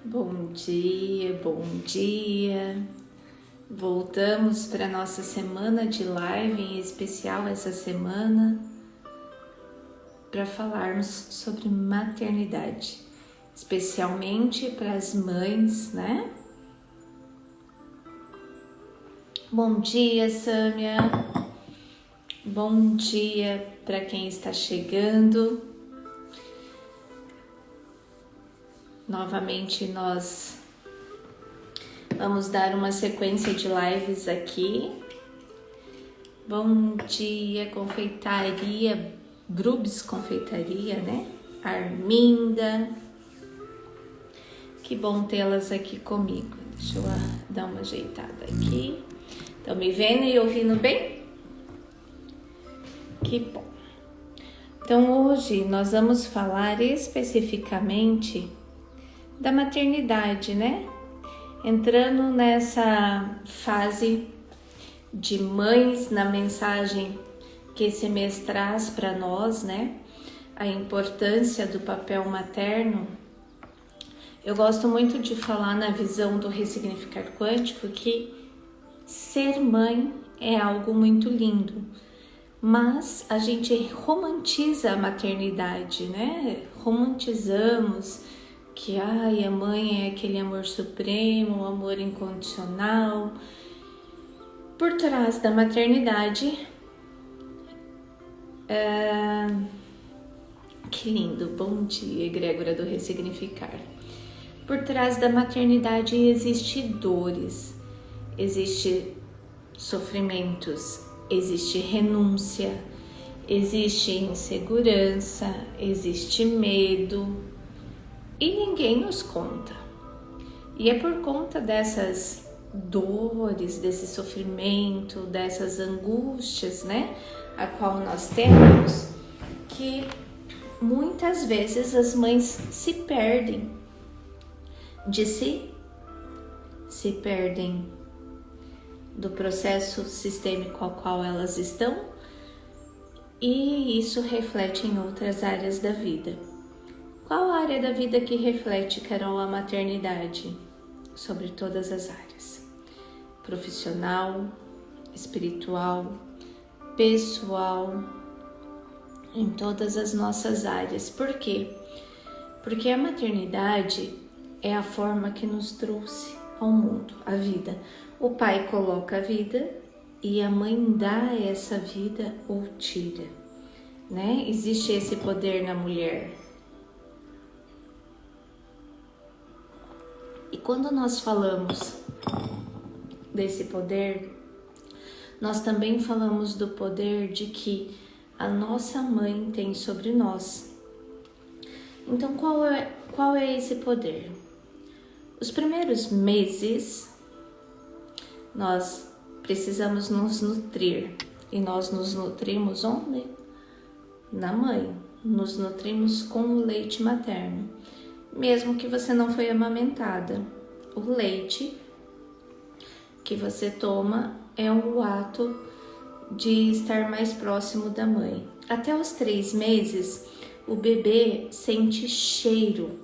Bom dia, bom dia. Voltamos para nossa semana de live em especial essa semana para falarmos sobre maternidade, especialmente para as mães, né? Bom dia, Sâmia. Bom dia para quem está chegando. Novamente nós vamos dar uma sequência de lives aqui. Bom dia, confeitaria, Grubes Confeitaria, né? Arminda. Que bom tê-las aqui comigo. Deixa eu dar uma ajeitada aqui. Estão me vendo e ouvindo bem? Que bom. Então hoje nós vamos falar especificamente da maternidade, né? Entrando nessa fase de mães, na mensagem que esse mês traz para nós, né? A importância do papel materno. Eu gosto muito de falar na visão do ressignificar quântico que ser mãe é algo muito lindo, mas a gente romantiza a maternidade, né? Romantizamos que a mãe é aquele amor supremo, o amor incondicional. Por trás da maternidade, que lindo, bom dia, egrégora do ressignificar. Por trás da maternidade existe dores, existe sofrimentos, existe renúncia, existe insegurança, existe medo. E ninguém nos conta. E é por conta dessas dores, desse sofrimento, dessas angústias, né? A qual nós temos, que muitas vezes as mães se perdem de si, se perdem do processo sistêmico ao qual elas estão, e isso reflete em outras áreas da vida. Qual área da vida que reflete, Carol, a maternidade? Sobre todas as áreas. Profissional, espiritual, pessoal, em todas as nossas áreas. Por quê? Porque a maternidade é a forma que nos trouxe ao mundo, a vida. O pai coloca a vida e a mãe dá essa vida ou tira, né? Existe esse poder na mulher. E quando nós falamos desse poder, nós também falamos do poder de que a nossa mãe tem sobre nós. Então, qual é esse poder? Os primeiros meses, nós precisamos nos nutrir. E nós nos nutrimos onde? Na mãe. Nos nutrimos com o leite materno. Mesmo que você não foi amamentada, o leite que você toma é o ato de estar mais próximo da mãe. Até os 3 meses, o bebê sente cheiro,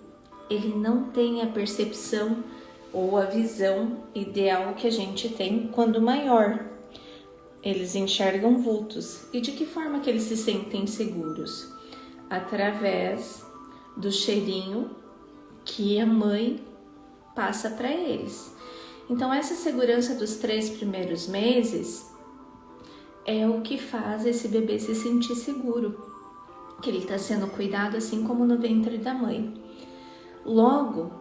ele não tem a percepção ou a visão ideal que a gente tem quando maior. Eles enxergam vultos. E de que forma que eles se sentem seguros? Através do cheirinho que a mãe passa para eles. Então, essa segurança dos 3 primeiros meses é o que faz esse bebê se sentir seguro, que ele está sendo cuidado assim como no ventre da mãe. Logo,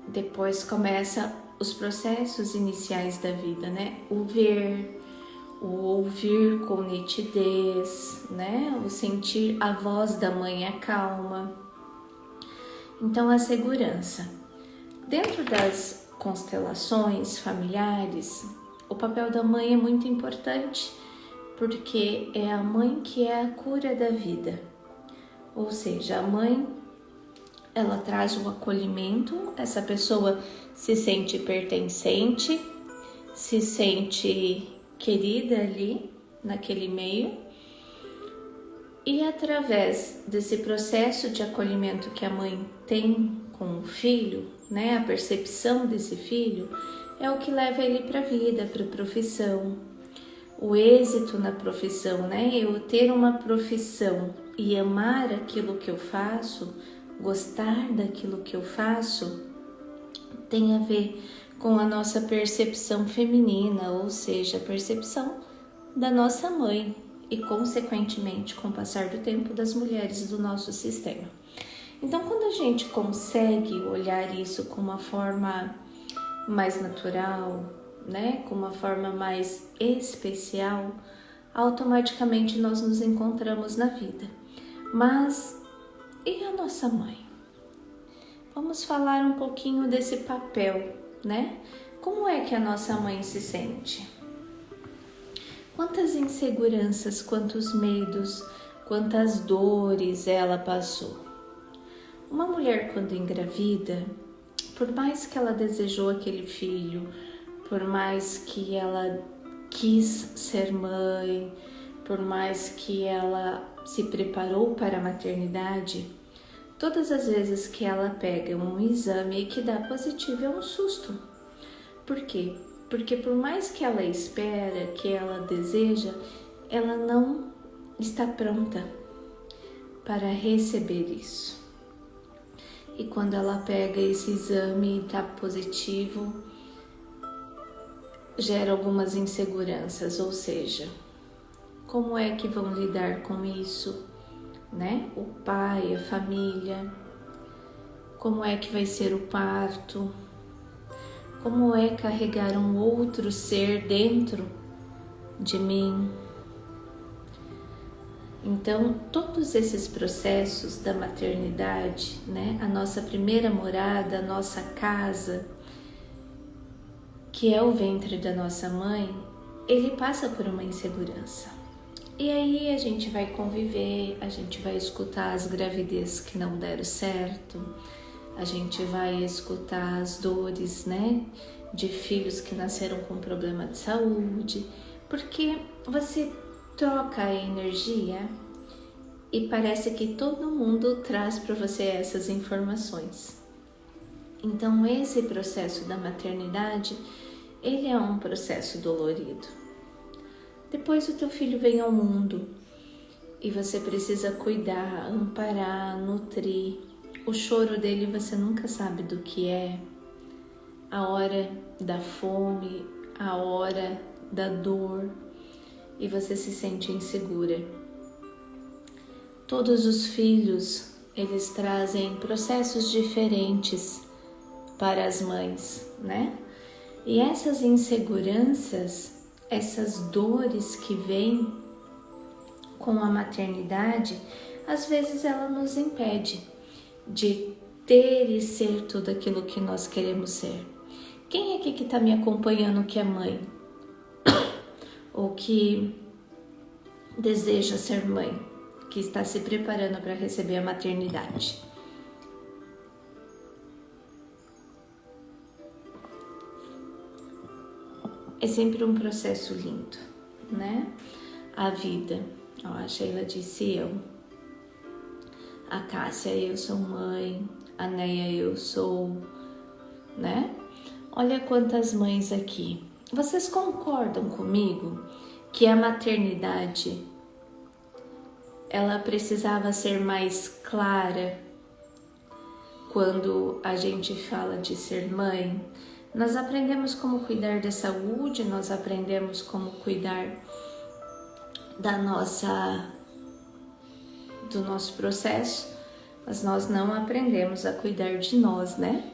depois começa os processos iniciais da vida, né? O ver, o ouvir com nitidez, né? O sentir a voz da mãe acalma. Então, a segurança. Dentro das constelações familiares, o papel da mãe é muito importante, porque é a mãe que é a cura da vida. Ou seja, a mãe, ela traz o acolhimento, essa pessoa se sente pertencente, se sente querida ali, naquele meio. E através desse processo de acolhimento que a mãe tem com o filho, né? A percepção desse filho é o que leva ele para a vida, para a profissão. O êxito na profissão, né? Eu ter uma profissão e amar aquilo que eu faço, gostar daquilo que eu faço, tem a ver com a nossa percepção feminina, ou seja, a percepção da nossa mãe e, consequentemente, com o passar do tempo, das mulheres do nosso sistema. Então, quando a gente consegue olhar isso com uma forma mais natural, né, com uma forma mais especial, automaticamente nós nos encontramos na vida. Mas e a nossa mãe? Vamos falar um pouquinho desse papel, né? Como é que a nossa mãe se sente? Quantas inseguranças, quantos medos, quantas dores ela passou? Uma mulher, quando engravida, por mais que ela desejou aquele filho, por mais que ela quis ser mãe, por mais que ela se preparou para a maternidade, todas as vezes que ela pega um exame que dá positivo é um susto. Por quê? Porque por mais que ela espera, que ela deseja, ela não está pronta para receber isso. E quando ela pega esse exame e está positivo, gera algumas inseguranças, ou seja, como é que vão lidar com isso, né? O pai, a família, como é que vai ser o parto, como é carregar um outro ser dentro de mim. Então, todos esses processos da maternidade, né? A nossa primeira morada, a nossa casa, que é o ventre da nossa mãe, ele passa por uma insegurança. E aí a gente vai conviver, a gente vai escutar as gravidez que não deram certo, a gente vai escutar as dores, né, de filhos que nasceram com problema de saúde, porque você troca a energia e parece que todo mundo traz para você essas informações. Então esse processo da maternidade, ele é um processo dolorido. Depois o teu filho vem ao mundo e você precisa cuidar, amparar, nutrir. O choro dele você nunca sabe do que é. A hora da fome, a hora da dor, e você se sente insegura. Todos os filhos, eles trazem processos diferentes para as mães, né? E essas inseguranças, essas dores que vêm com a maternidade, às vezes ela nos impede de ter e ser tudo aquilo que nós queremos ser. Quem aqui que está me acompanhando que é mãe? Ou que deseja ser mãe? Que está se preparando para receber a maternidade? É sempre um processo lindo, né? A vida. Ó, a Sheila disse eu. A Cássia, eu sou mãe. A Neia, eu sou, né? Olha quantas mães aqui. Vocês concordam comigo que a maternidade, ela precisava ser mais clara quando a gente fala de ser mãe? Nós aprendemos como cuidar da saúde, nós aprendemos como cuidar do nosso processo, mas nós não aprendemos a cuidar de nós, né?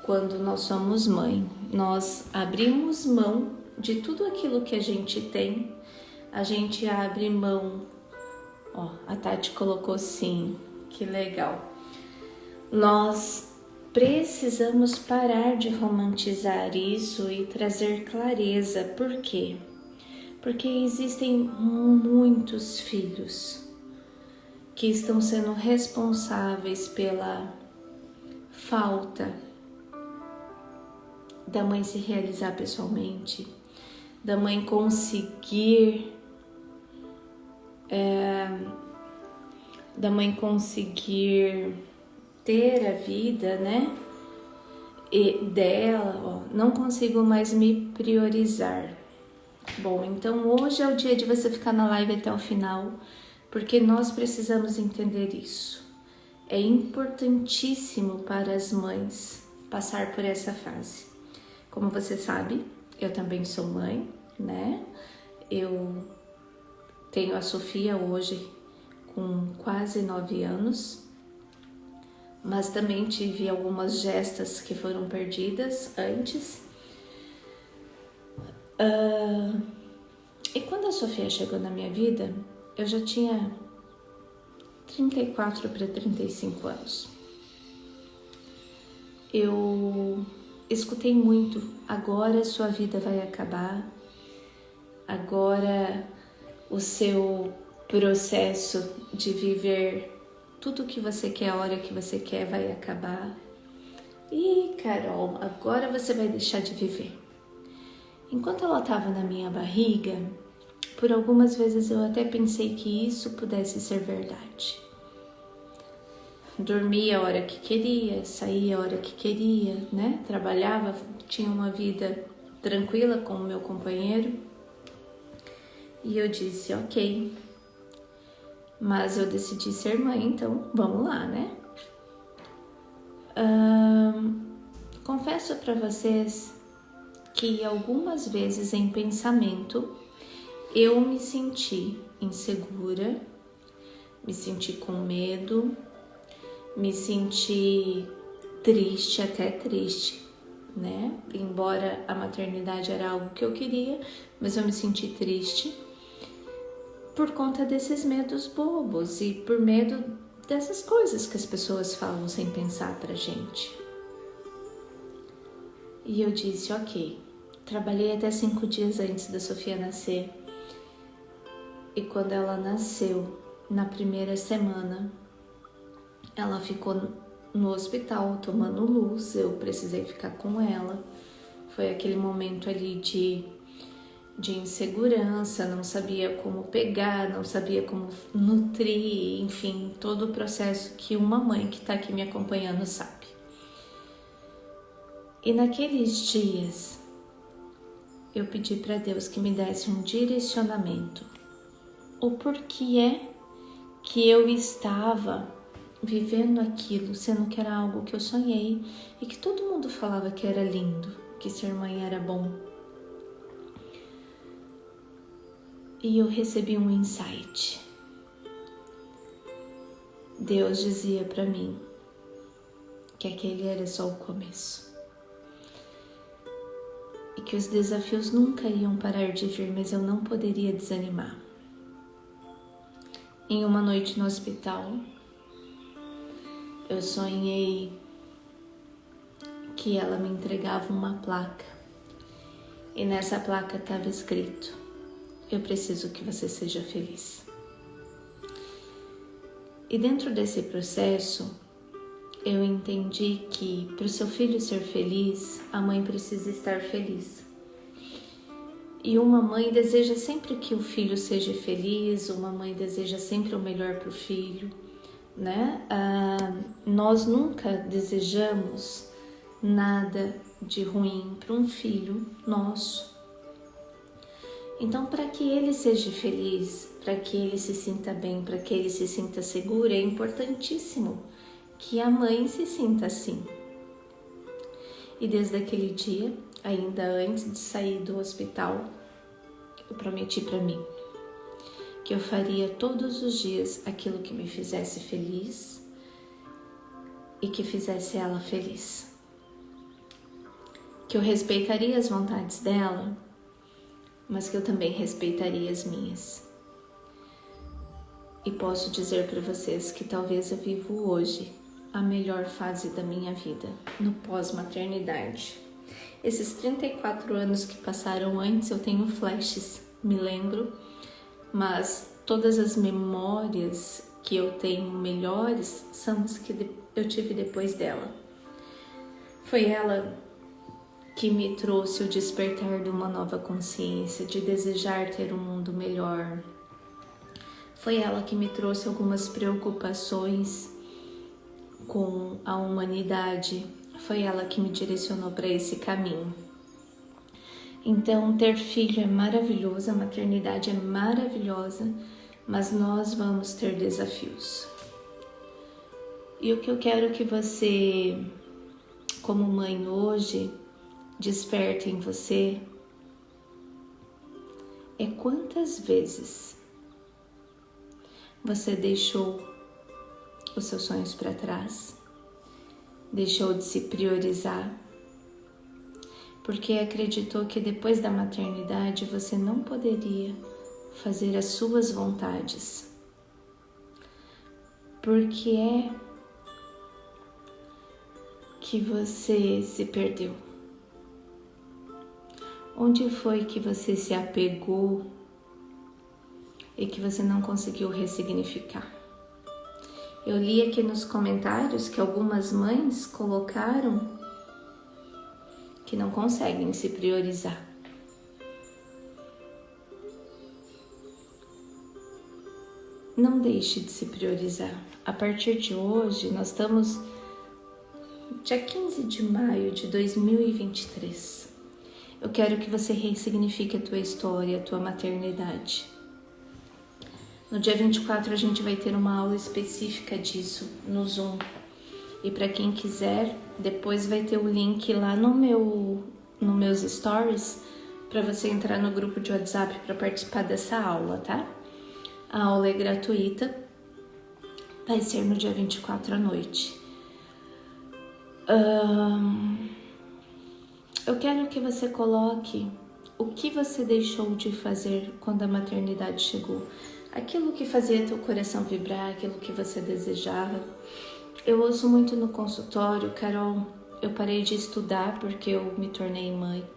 Quando nós somos mãe, nós abrimos mão de tudo aquilo que a gente tem, a gente abre mão. Ó, a Tati colocou sim, que legal. Nós precisamos parar de romantizar isso e trazer clareza. Por quê? Porque existem muitos filhos que estão sendo responsáveis pela falta da mãe se realizar pessoalmente, da mãe conseguir ter a vida, né? E dela, ó, não consigo mais me priorizar. Bom, então hoje é o dia de você ficar na live até o final, porque nós precisamos entender isso. É importantíssimo para as mães passar por essa fase. Como você sabe, eu também sou mãe, né? Eu tenho a Sofia hoje com quase 9 anos, mas também tive algumas gestas que foram perdidas antes. E quando a Sofia chegou na minha vida, eu já tinha 34 para 35 anos. Eu escutei muito, agora sua vida vai acabar, agora o seu processo de viver tudo o que você quer, a hora que você quer, vai acabar. E Carol, agora você vai deixar de viver. Enquanto ela estava na minha barriga, por algumas vezes eu até pensei que isso pudesse ser verdade. Dormia a hora que queria, saía a hora que queria, né? Trabalhava, tinha uma vida tranquila com o meu companheiro. E eu disse, ok, mas eu decidi ser mãe, então vamos lá, né? Confesso para vocês que algumas vezes em pensamento eu me senti insegura, me senti com medo, me senti triste, até triste, né? Embora a maternidade era algo que eu queria, mas eu me senti triste por conta desses medos bobos e por medo dessas coisas que as pessoas falam sem pensar pra gente. E eu disse, ok, trabalhei até 5 dias antes da Sofia nascer. E quando ela nasceu, na primeira semana, ela ficou no hospital tomando luz, eu precisei ficar com ela. Foi aquele momento ali de insegurança, não sabia como pegar, não sabia como nutrir, enfim, todo o processo que uma mãe que está aqui me acompanhando sabe. E naqueles dias, eu pedi para Deus que me desse um direcionamento. O porquê é que eu estava vivendo aquilo, sendo que era algo que eu sonhei e que todo mundo falava que era lindo, que ser mãe era bom. E eu recebi um insight. Deus dizia para mim que aquele era só o começo. E que os desafios nunca iam parar de vir, mas eu não poderia desanimar. Em uma noite no hospital, eu sonhei que ela me entregava uma placa. E nessa placa estava escrito: eu preciso que você seja feliz. E dentro desse processo, eu entendi que para o seu filho ser feliz, a mãe precisa estar feliz. E uma mãe deseja sempre que o filho seja feliz, uma mãe deseja sempre o melhor para o filho, né? Nós nunca desejamos nada de ruim para um filho nosso. Então, para que ele seja feliz, para que ele se sinta bem, para que ele se sinta seguro, é importantíssimo que a mãe se sinta assim. E desde aquele dia, ainda antes de sair do hospital, eu prometi para mim que eu faria todos os dias aquilo que me fizesse feliz e que fizesse ela feliz. Que eu respeitaria as vontades dela, mas que eu também respeitaria as minhas. E posso dizer para vocês que talvez eu vivo hoje a melhor fase da minha vida, no pós-maternidade. Esses 34 anos que passaram antes, eu tenho flashes, me lembro, mas todas as memórias que eu tenho melhores são as que eu tive depois dela. Foi ela que me trouxe o despertar de uma nova consciência, de desejar ter um mundo melhor. Foi ela que me trouxe algumas preocupações com a humanidade. Foi ela que me direcionou para esse caminho. Então, ter filho é maravilhoso, a maternidade é maravilhosa, mas nós vamos ter desafios. E o que eu quero que você, como mãe hoje, desperte em você é quantas vezes você deixou os seus sonhos para trás, deixou de se priorizar, porque acreditou que depois da maternidade você não poderia fazer as suas vontades. Porque é que você se perdeu? Onde foi que você se apegou e que você não conseguiu ressignificar? Eu li aqui nos comentários que algumas mães colocaram que não conseguem se priorizar. Não deixe de se priorizar. A partir de hoje, nós estamos dia 15 de maio de 2023. Eu quero que você ressignifique a tua história, a tua maternidade. No dia 24 a gente vai ter uma aula específica disso no Zoom. E para quem quiser, depois vai ter o link lá no meus stories para você entrar no grupo de WhatsApp para participar dessa aula, tá? A aula é gratuita, vai ser no dia 24 à noite. Eu quero que você coloque o que você deixou de fazer quando a maternidade chegou. Aquilo que fazia teu coração vibrar, aquilo que você desejava. Eu ouço muito no consultório, Carol, eu parei de estudar porque eu me tornei mãe.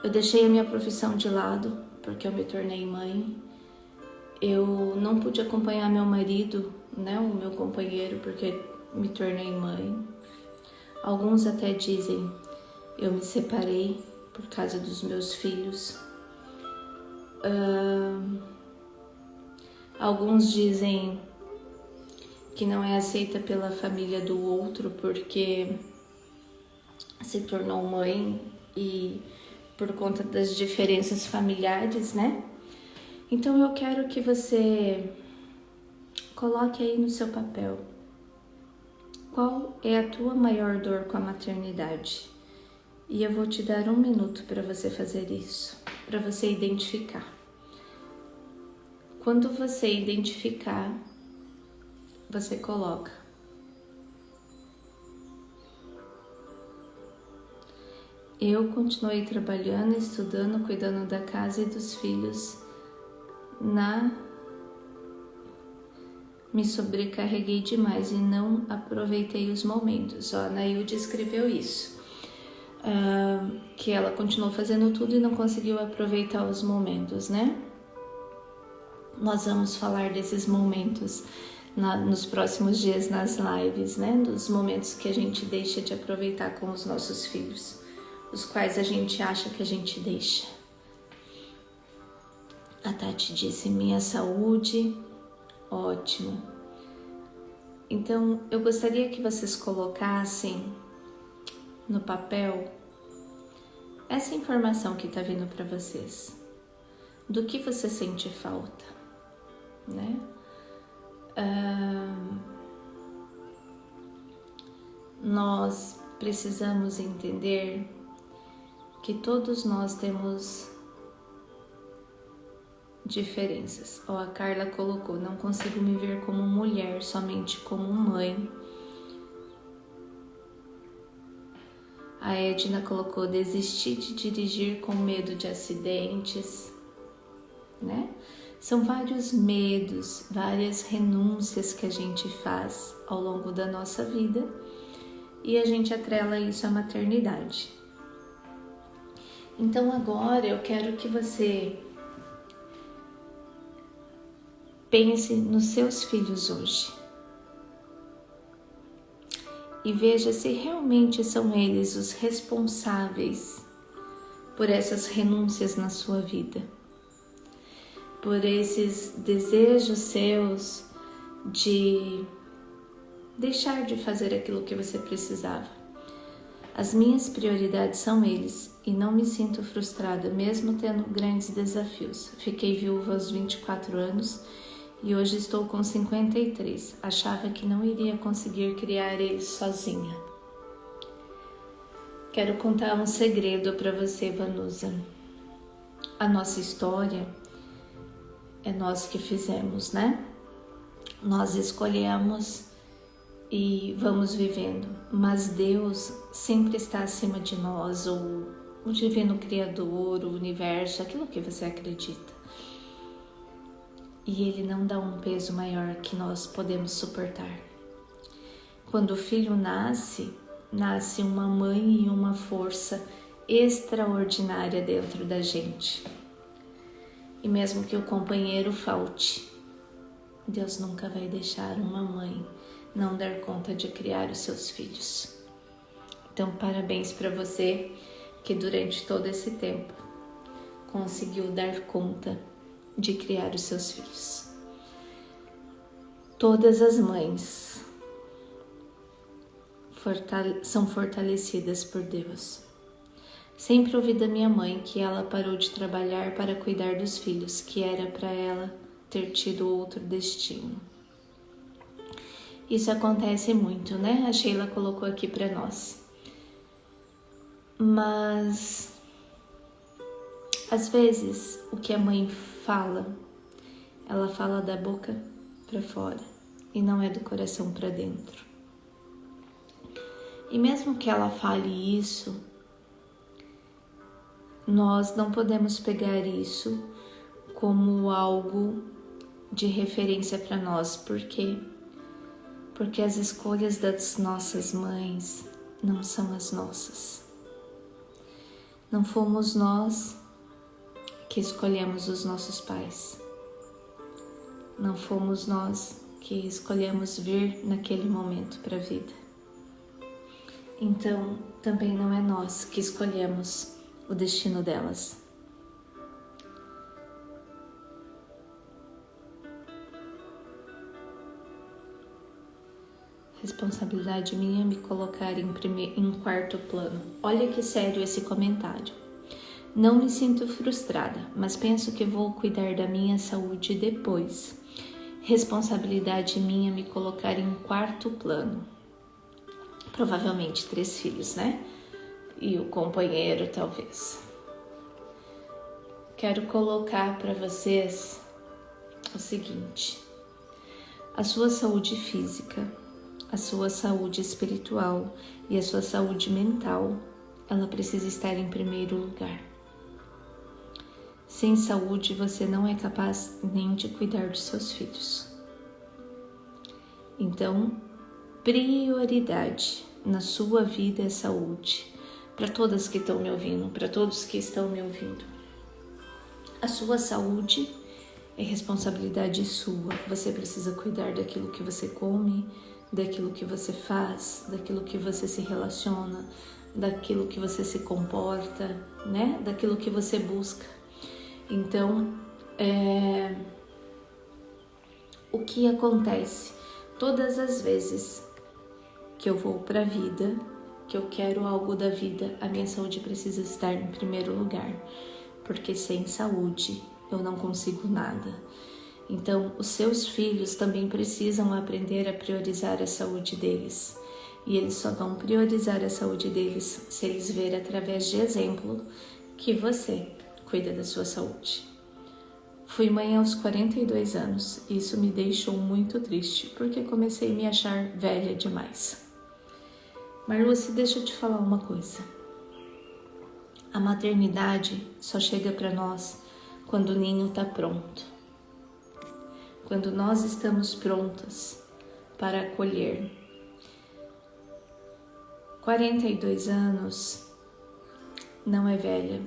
Eu deixei a minha profissão de lado porque eu me tornei mãe. Eu não pude acompanhar meu marido, né, o meu companheiro, porque me tornei mãe. Alguns até dizem, eu me separei por causa dos meus filhos. Alguns dizem que não é aceita pela família do outro porque se tornou mãe e por conta das diferenças familiares, né? Então eu quero que você coloque aí no seu papel qual é a tua maior dor com a maternidade. E eu vou te dar 1 minuto para você fazer isso, para você identificar. Quando você identificar, você coloca. Eu continuei trabalhando, estudando, cuidando da casa e dos filhos. Me sobrecarreguei demais e não aproveitei os momentos. A Nailde escreveu isso. Que ela continuou fazendo tudo e não conseguiu aproveitar os momentos, né? Nós vamos falar desses momentos nos próximos dias nas lives, né? Dos momentos que a gente deixa de aproveitar com os nossos filhos, os quais a gente acha que a gente deixa. A Tati disse, minha saúde, ótimo. Então, eu gostaria que vocês colocassem no papel essa informação que está vindo para vocês. Do que você sente falta, né? Nós precisamos entender que todos nós temos diferenças. A Carla colocou, não consigo me ver como mulher, somente como mãe. A Edna colocou, desistir de dirigir com medo de acidentes, né? São vários medos, várias renúncias que a gente faz ao longo da nossa vida e a gente atrela isso à maternidade. Então agora eu quero que você pense nos seus filhos hoje e veja se realmente são eles os responsáveis por essas renúncias na sua vida, por esses desejos seus de deixar de fazer aquilo que você precisava. As minhas prioridades são eles e não me sinto frustrada, mesmo tendo grandes desafios. Fiquei viúva aos 24 anos e hoje estou com 53. Achava que não iria conseguir criar eles sozinha. Quero contar um segredo para você, Vanusa. A nossa história é nós que fizemos, né? Nós escolhemos e vamos vivendo, mas Deus sempre está acima de nós, ou o divino criador, o universo, aquilo que você acredita. E Ele não dá um peso maior que nós podemos suportar. Quando o filho nasce uma mãe e uma força extraordinária dentro da gente. E mesmo que o companheiro falte, Deus nunca vai deixar uma mãe não dar conta de criar os seus filhos. Então, parabéns para você que durante todo esse tempo conseguiu dar conta de criar os seus filhos. Todas as mães são fortalecidas por Deus. Sempre ouvi da minha mãe que ela parou de trabalhar para cuidar dos filhos, que era para ela ter tido outro destino. Isso acontece muito, né? A Sheila colocou aqui para nós. Mas às vezes o que a mãe fala, ela fala da boca para fora e não é do coração para dentro. E mesmo que ela fale isso, nós não podemos pegar isso como algo de referência para nós. Por quê? Porque as escolhas das nossas mães não são as nossas. Não fomos nós que escolhemos os nossos pais. Não fomos nós que escolhemos vir naquele momento para a vida. Então, também não é nós que escolhemos o destino delas. Responsabilidade minha me colocar em quarto plano. Olha que sério esse comentário. Não me sinto frustrada, mas penso que vou cuidar da minha saúde depois. Responsabilidade minha me colocar em quarto plano. Provavelmente 3 filhos, né? E o companheiro, talvez. Quero colocar para vocês o seguinte: a sua saúde física, a sua saúde espiritual e a sua saúde mental, ela precisa estar em primeiro lugar. Sem saúde, você não é capaz nem de cuidar dos seus filhos. Então, prioridade na sua vida é saúde. Para todas que estão me ouvindo, para todos que estão me ouvindo. A sua saúde é responsabilidade sua. Você precisa cuidar daquilo que você come, daquilo que você faz, daquilo que você se relaciona, daquilo que você se comporta, né? Daquilo que você busca. Então, o que acontece? Todas as vezes que eu vou para a vida, que eu quero algo da vida, a minha saúde precisa estar em primeiro lugar, porque sem saúde eu não consigo nada. Então, os seus filhos também precisam aprender a priorizar a saúde deles. E eles só vão priorizar a saúde deles se eles verem através de exemplo que você cuida da sua saúde. Fui mãe aos 42 anos e isso me deixou muito triste, porque comecei a me achar velha demais. Marluce, deixa eu te falar uma coisa. A maternidade só chega para nós quando o ninho está pronto. Quando nós estamos prontas para acolher. 42 anos não é velha.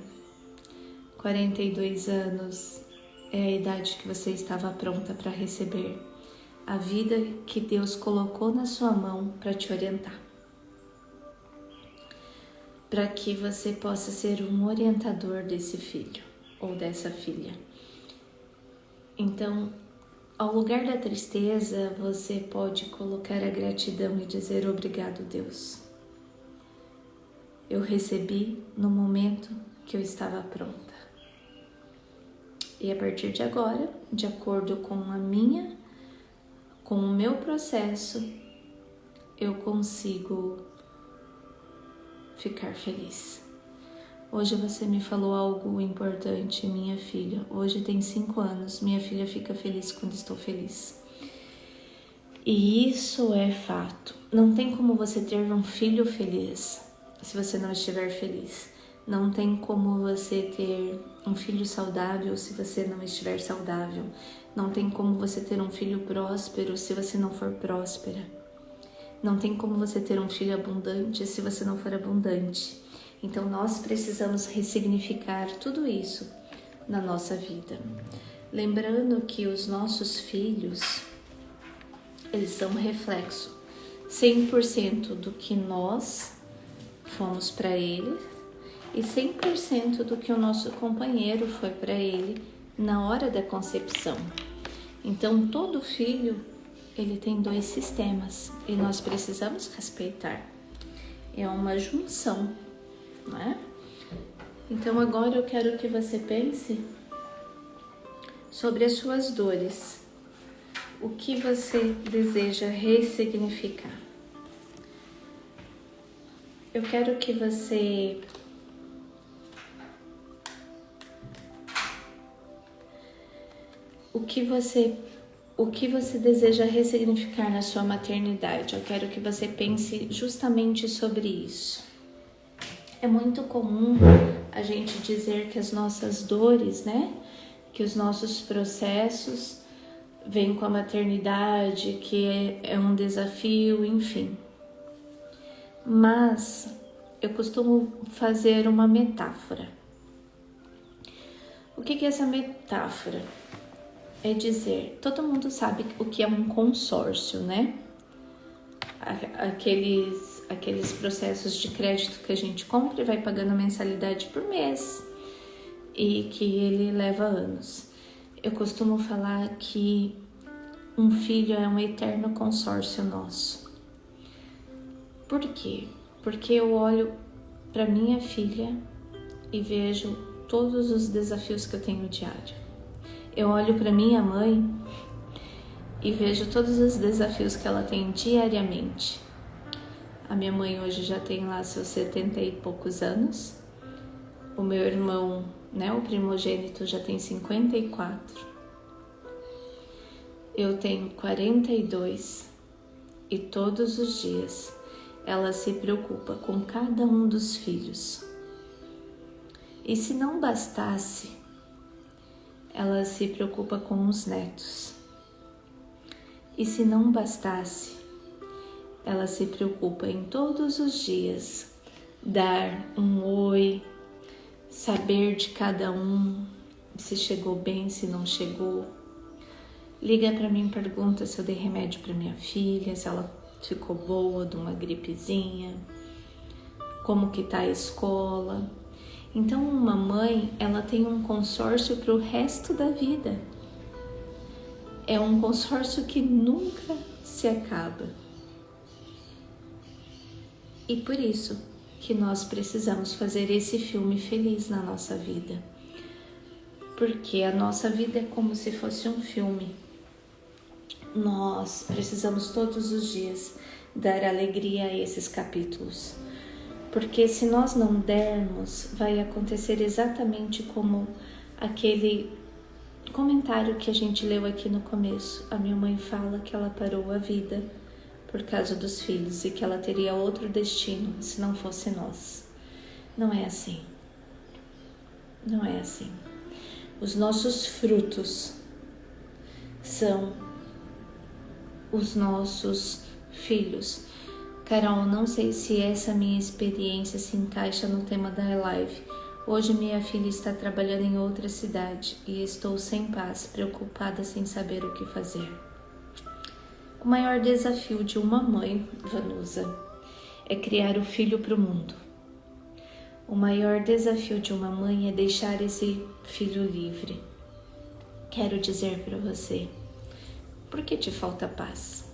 42 anos é a idade que você estava pronta para receber a vida que Deus colocou na sua mão para te orientar. Para que você possa ser um orientador desse filho ou dessa filha. Então, Ao lugar da tristeza, você pode colocar a gratidão e dizer: obrigado, Deus. Eu recebi no momento que eu estava pronta. E a partir de agora, de acordo com o meu processo, eu consigo ficar feliz. Hoje você me falou algo importante, minha filha. Hoje tem 5 anos, minha filha fica feliz quando estou feliz. E isso é fato. Não tem como você ter um filho feliz se você não estiver feliz. Não tem como você ter um filho saudável se você não estiver saudável. Não tem como você ter um filho próspero se você não for próspera. Não tem como você ter um filho abundante se você não for abundante. Então nós precisamos ressignificar tudo isso na nossa vida. Lembrando que os nossos filhos, eles são reflexo 100% do que nós fomos para eles e 100% do que o nosso companheiro foi para ele na hora da concepção. Então todo filho, ele tem 2 sistemas e nós precisamos respeitar. É uma junção. Não é? Então agora eu quero que você pense sobre as suas dores. O que você deseja ressignificar? Eu quero que você o que você deseja ressignificar na sua maternidade? Eu quero que você pense justamente sobre isso. É muito comum a gente dizer que as nossas dores, né? Que os nossos processos vêm com a maternidade, que é um desafio, enfim. Mas eu costumo fazer uma metáfora. O que é essa metáfora? É dizer, todo mundo sabe o que é um consórcio, né? Aqueles processos de crédito que a gente compra e vai pagando mensalidade por mês e que ele leva anos. Eu costumo falar que um filho é um eterno consórcio nosso. Por quê? Porque eu olho para minha filha e vejo todos os desafios que eu tenho diário. Eu olho para minha mãe e vejo todos os desafios que ela tem diariamente. A minha mãe hoje já tem lá seus 70 e poucos anos. O meu irmão, né, o primogênito, já tem 54. Eu tenho 42 e todos os dias ela se preocupa com cada um dos filhos. E se não bastasse, ela se preocupa com os netos. E se não bastasse, ela se preocupa em todos os dias dar um oi, saber de cada um, se chegou bem, se não chegou. Liga para mim, pergunta se eu dei remédio para minha filha, se ela ficou boa de uma gripezinha, como que tá a escola. Então uma mãe, ela tem um consórcio para o resto da vida. É um consórcio que nunca se acaba. E por isso que nós precisamos fazer esse filme feliz na nossa vida. Porque a nossa vida é como se fosse um filme. Nós precisamos todos os dias dar alegria a esses capítulos. Porque se nós não dermos, vai acontecer exatamente como aquele comentário que a gente leu aqui no começo. A minha mãe fala que ela parou a vida por causa dos filhos e que ela teria outro destino se não fosse nós. Não é assim. Não é assim. Os nossos frutos são os nossos filhos. Carol, não sei se essa minha experiência se encaixa no tema da live. Hoje minha filha está trabalhando em outra cidade e estou sem paz, preocupada sem saber o que fazer. O maior desafio de uma mãe, Vanusa, é criar o filho para o mundo. O maior desafio de uma mãe é deixar esse filho livre. Quero dizer para você, Por que te falta paz?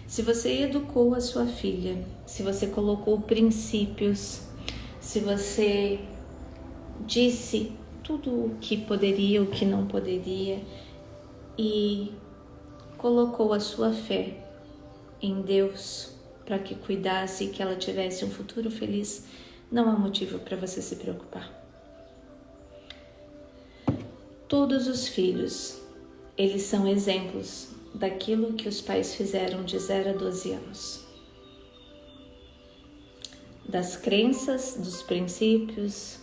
Se você educou a sua filha, se você colocou princípios, se você disse tudo o que poderia, o que não poderia e colocou a sua fé em Deus para que cuidasse e que ela tivesse um futuro feliz, não há motivo para você se preocupar. Todos os filhos, eles são exemplos daquilo que os pais fizeram de 0 a 12 anos. Das crenças, dos princípios,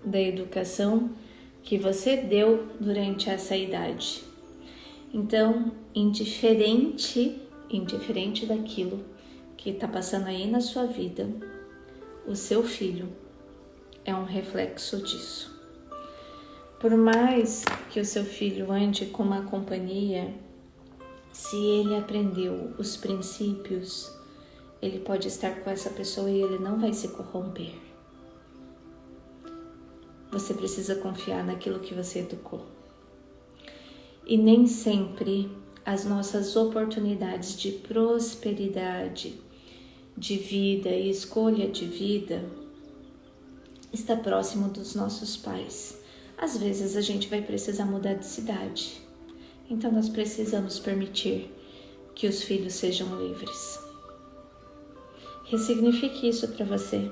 da educação que você deu durante essa idade. Então, indiferente daquilo que está passando aí na sua vida, o seu filho é um reflexo disso. Por mais que o seu filho ande com uma companhia, se ele aprendeu os princípios, ele pode estar com essa pessoa e ele não vai se corromper. Você precisa confiar naquilo que você educou. E nem sempre as nossas oportunidades de prosperidade, de vida e escolha de vida está próximo dos nossos pais. Às vezes a gente vai precisar mudar de cidade. Então nós precisamos permitir que os filhos sejam livres. Ressignifique isso para você.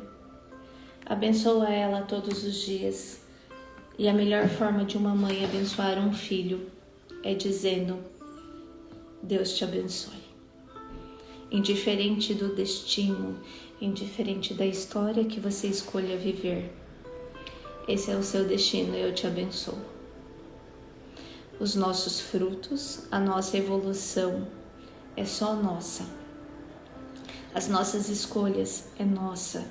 Abençoa ela todos os dias. E a melhor forma de uma mãe abençoar um filho é dizendo: Deus te abençoe. Indiferente do destino, indiferente da história que você escolha viver, esse é o seu destino e eu te abençoo. Os nossos frutos, a nossa evolução é só nossa. As nossas escolhas é nossa.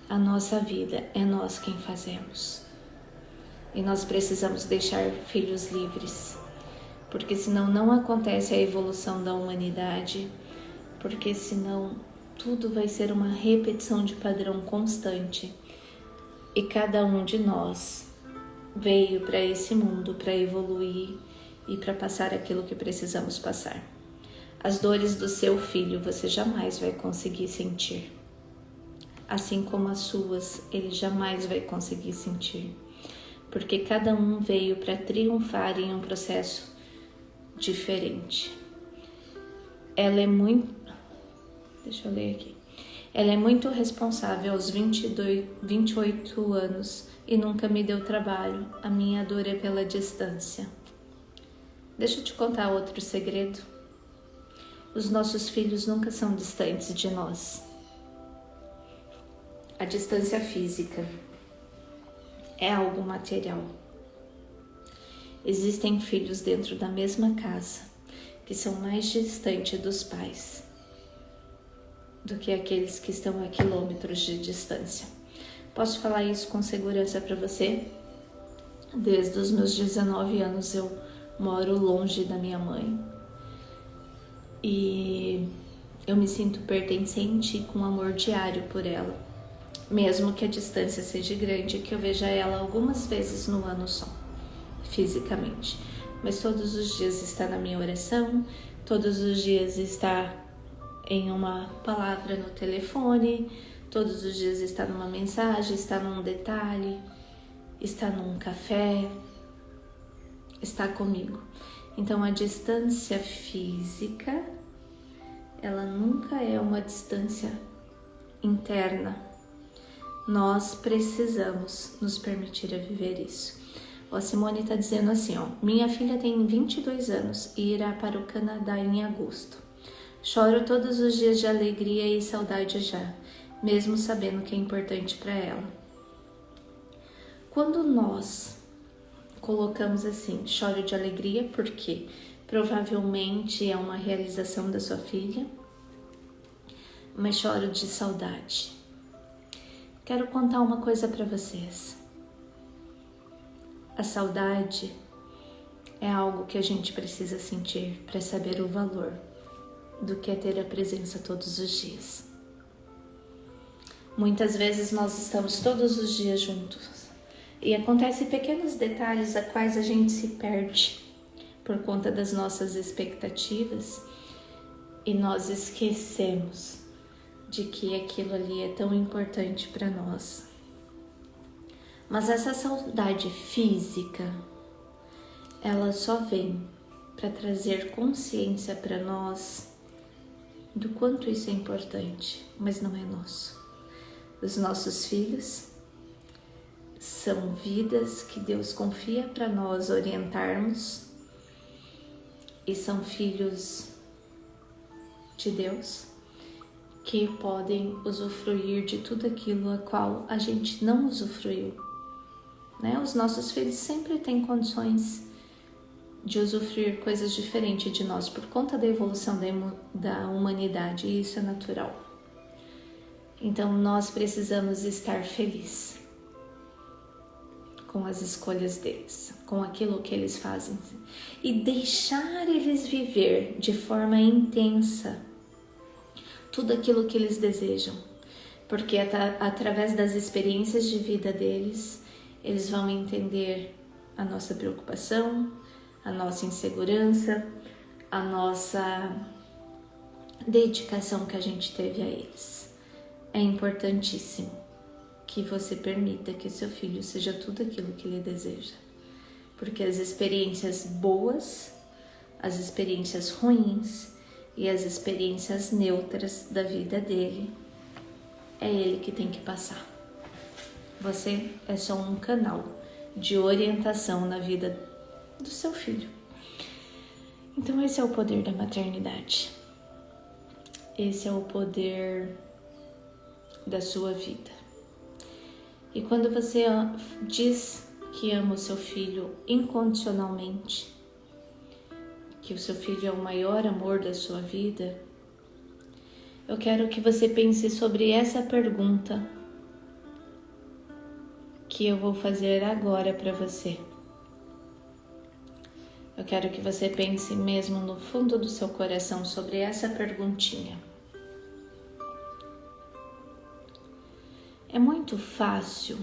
A nossa vida é nós quem fazemos. E nós precisamos deixar filhos livres, porque senão não acontece a evolução da humanidade, porque senão tudo vai ser uma repetição de padrão constante. E cada um de nós veio para esse mundo para evoluir e para passar aquilo que precisamos passar. As dores do seu filho você jamais vai conseguir sentir, assim como as suas ele jamais vai conseguir sentir, porque cada um veio para triunfar em um processo diferente. Ela é muito... Deixa eu ler aqui. Ela é muito responsável aos 28 anos e nunca me deu trabalho. A minha dor é pela distância. Deixa eu te contar outro segredo. Os nossos filhos nunca são distantes de nós. A distância física é algo material. Existem filhos dentro da mesma casa que são mais distantes dos pais do que aqueles que estão a quilômetros de distância. Posso falar isso com segurança para você? Desde os meus 19 anos eu moro longe da minha mãe e eu me sinto pertencente com amor diário por ela, mesmo que a distância seja grande, que eu veja ela algumas vezes no ano só, fisicamente. Mas todos os dias está na minha oração, todos os dias está em uma palavra no telefone, todos os dias está numa mensagem, está num detalhe, está num café, está comigo. Então a distância física, ela nunca é uma distância interna. Nós precisamos nos permitir a viver isso. A Simone está dizendo assim, ó: minha filha tem 22 anos e irá para o Canadá em agosto. Choro todos os dias de alegria e saudade já, mesmo sabendo que é importante para ela. Quando nós colocamos assim, choro de alegria, porque provavelmente é uma realização da sua filha, mas choro de saudade. Quero contar uma coisa para vocês. A saudade é algo que a gente precisa sentir para saber o valor do que é ter a presença todos os dias. Muitas vezes nós estamos todos os dias juntos e acontecem pequenos detalhes a quais a gente se perde por conta das nossas expectativas e nós esquecemos de que aquilo ali é tão importante para nós. Mas essa saudade física, ela só vem para trazer consciência para nós do quanto isso é importante, mas não é nosso. Os nossos filhos são vidas que Deus confia para nós orientarmos e são filhos de Deus que podem usufruir de tudo aquilo a qual a gente não usufruiu, né? Os nossos filhos sempre têm condições de usufruir coisas diferentes de nós por conta da evolução da humanidade, e isso é natural. Então nós precisamos estar felizes com as escolhas deles, com aquilo que eles fazem e deixar eles viver de forma intensa tudo aquilo que eles desejam, porque através das experiências de vida deles, eles vão entender a nossa preocupação, a nossa insegurança, a nossa dedicação que a gente teve a eles. É importantíssimo que você permita que seu filho seja tudo aquilo que ele deseja, porque as experiências boas, as experiências ruins e as experiências neutras da vida dele, é ele que tem que passar. Você é só um canal de orientação na vida do seu filho. Então esse é o poder da maternidade. Esse é o poder da sua vida. E quando você diz que ama o seu filho incondicionalmente, que o seu filho é o maior amor da sua vida, eu quero que você pense sobre essa pergunta que eu vou fazer agora para você. Eu quero que você pense mesmo no fundo do seu coração sobre essa perguntinha. É muito fácil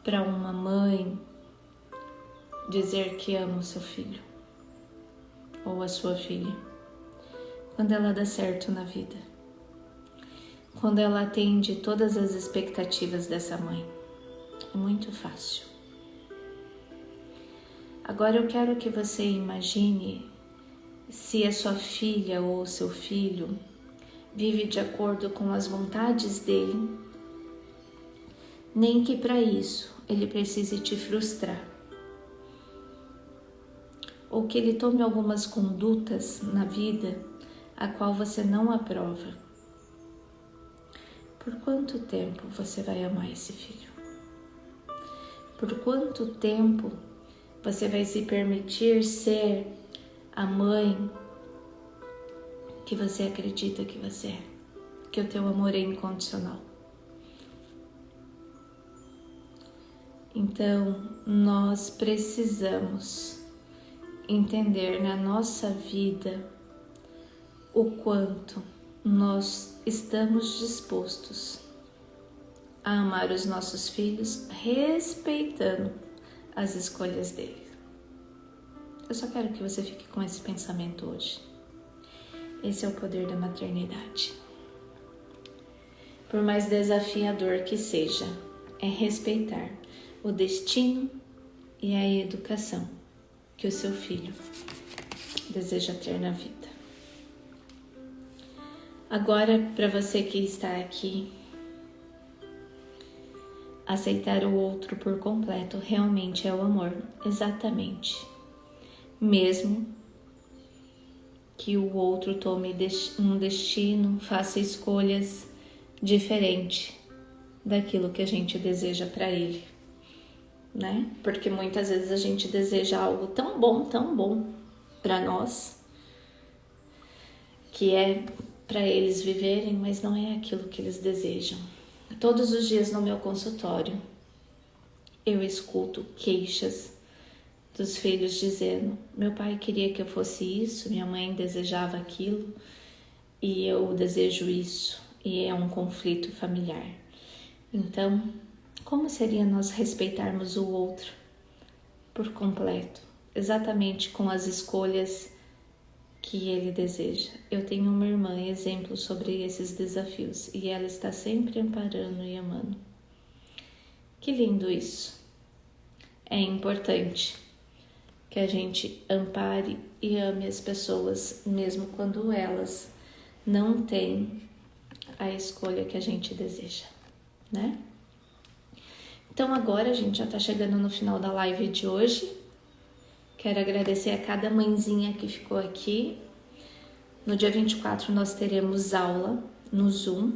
para uma mãe dizer que ama o seu filho ou a sua filha quando ela dá certo na vida, quando ela atende todas as expectativas dessa mãe. É muito fácil. Agora eu quero que você imagine se a sua filha ou o seu filho vive de acordo com as vontades dele, nem que para isso ele precise te frustrar, ou que ele tome algumas condutas na vida a qual você não aprova. Por quanto tempo você vai amar esse filho? Por quanto tempo você vai se permitir ser a mãe que você acredita que você é, que o teu amor é incondicional? Então, nós precisamos entender na nossa vida o quanto nós estamos dispostos a amar os nossos filhos, respeitando as escolhas deles. Eu só quero que você fique com esse pensamento hoje. Esse é o poder da maternidade. Por mais desafiador que seja, é respeitar o destino e a educação que o seu filho deseja ter na vida. Agora, para você que está aqui, aceitar o outro por completo realmente é o amor, exatamente. Mesmo que o outro tome um destino, faça escolhas diferentes daquilo que a gente deseja para ele, né? Porque muitas vezes a gente deseja algo tão bom para nós, que é para eles viverem, mas não é aquilo que eles desejam. Todos os dias no meu consultório, eu escuto queixas dos filhos dizendo: meu pai queria que eu fosse isso, minha mãe desejava aquilo e eu desejo isso, e é um conflito familiar. Então, como seria nós respeitarmos o outro por completo, exatamente com as escolhas que Ele deseja. Eu tenho uma irmã exemplo sobre esses desafios e ela está sempre amparando e amando. Que lindo isso! É importante que a gente ampare e ame as pessoas, mesmo quando elas não têm a escolha que a gente deseja, né? Então agora a gente já tá chegando no final da live de hoje. Quero agradecer a cada mãezinha que ficou aqui. No dia 24 nós teremos aula no Zoom,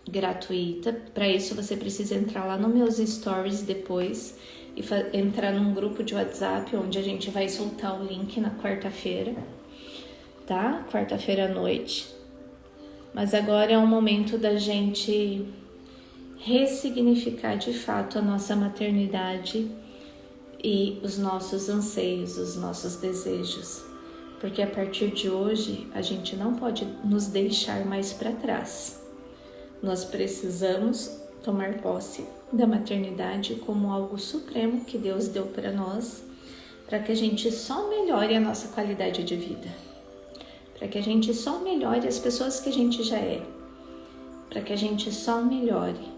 gratuita. Para isso você precisa entrar lá nos meus stories depois e entrar num grupo de WhatsApp onde a gente vai soltar o link na quarta-feira, tá? Quarta-feira à noite. Mas agora é o momento da gente ressignificar de fato a nossa maternidade e os nossos anseios, os nossos desejos. Porque a partir de hoje a gente não pode nos deixar mais para trás. Nós precisamos tomar posse da maternidade como algo supremo que Deus deu para nós, para que a gente só melhore a nossa qualidade de vida, para que a gente só melhore as pessoas que a gente já é, para que a gente só melhore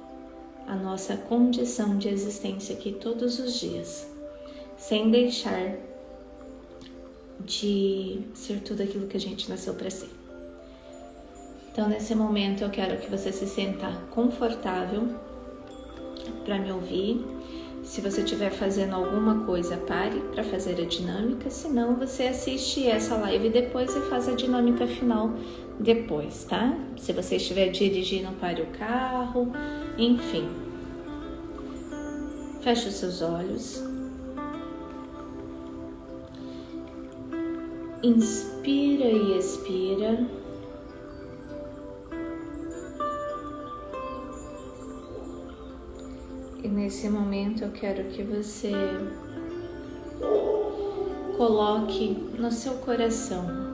a nossa condição de existência aqui todos os dias, sem deixar de ser tudo aquilo que a gente nasceu para ser. Então, nesse momento, eu quero que você se sinta confortável para me ouvir. Se você estiver fazendo alguma coisa, pare para fazer a dinâmica. Se não, você assiste essa live depois e faz a dinâmica final depois, tá? Se você estiver dirigindo, pare o carro, enfim. Feche os seus olhos. Inspira e expira. E nesse momento eu quero que você coloque no seu coração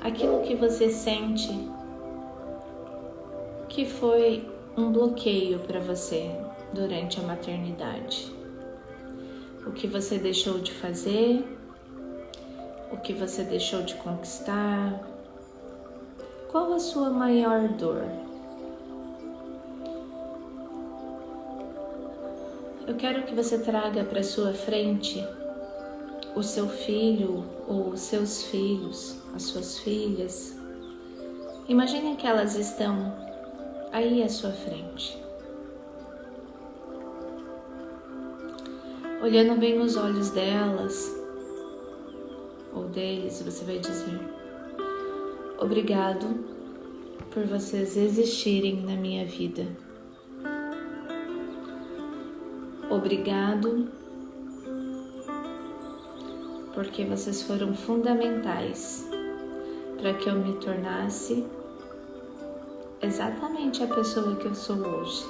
aquilo que você sente que foi um bloqueio para você durante a maternidade. O que você deixou de fazer, o que você deixou de conquistar, qual a sua maior dor? Eu quero que você traga para sua frente o seu filho ou os seus filhos, as suas filhas. Imagine que elas estão aí à sua frente. Olhando bem nos olhos delas ou deles, você vai dizer: obrigado por vocês existirem na minha vida. Obrigado porque vocês foram fundamentais para que eu me tornasse exatamente a pessoa que eu sou hoje.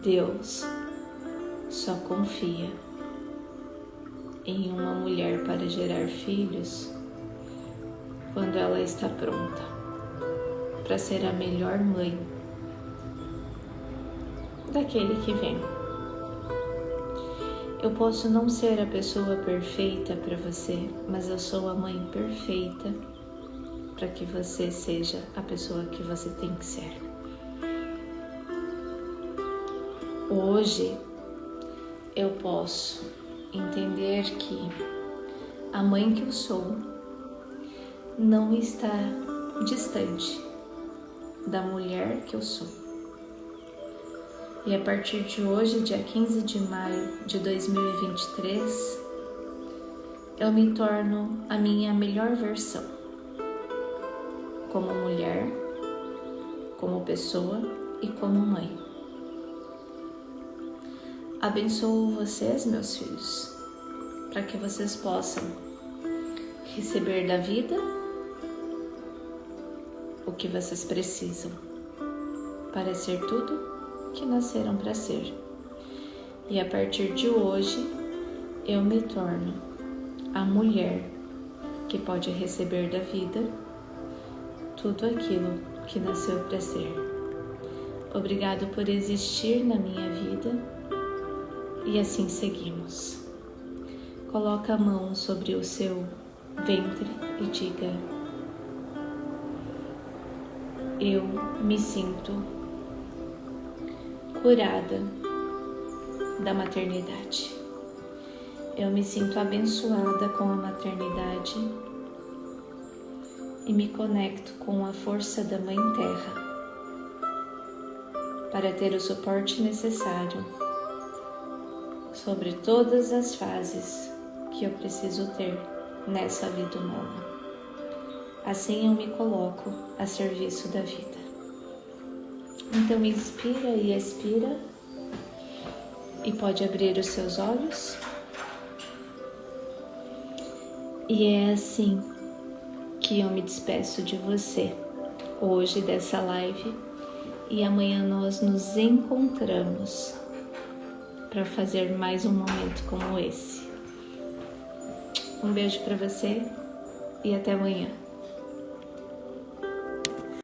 Deus só confia em uma mulher para gerar filhos quando ela está pronta para ser a melhor mãe daquele que vem. Eu posso não ser a pessoa perfeita para você, mas eu sou a mãe perfeita para que você seja a pessoa que você tem que ser. Hoje eu posso entender que a mãe que eu sou não está distante da mulher que eu sou. E a partir de hoje, dia 15 de maio de 2023, eu me torno a minha melhor versão. Como mulher, como pessoa e como mãe. Abençoo vocês, meus filhos, para que vocês possam receber da vida o que vocês precisam para ser tudo que nasceram para ser. E a partir de hoje, eu me torno a mulher que pode receber da vida tudo aquilo que nasceu para ser. Obrigado por existir na minha vida. E assim seguimos. Coloca a mão sobre o seu ventre e diga: eu me sinto curada da maternidade. Eu me sinto abençoada com a maternidade e me conecto com a força da Mãe Terra para ter o suporte necessário sobre todas as fases que eu preciso ter nessa vida humana. Assim eu me coloco a serviço da vida. Então inspira e expira e pode abrir os seus olhos. E é assim que eu me despeço de você hoje dessa live, e amanhã nós nos encontramos para fazer mais um momento como esse. Um beijo para você e até amanhã.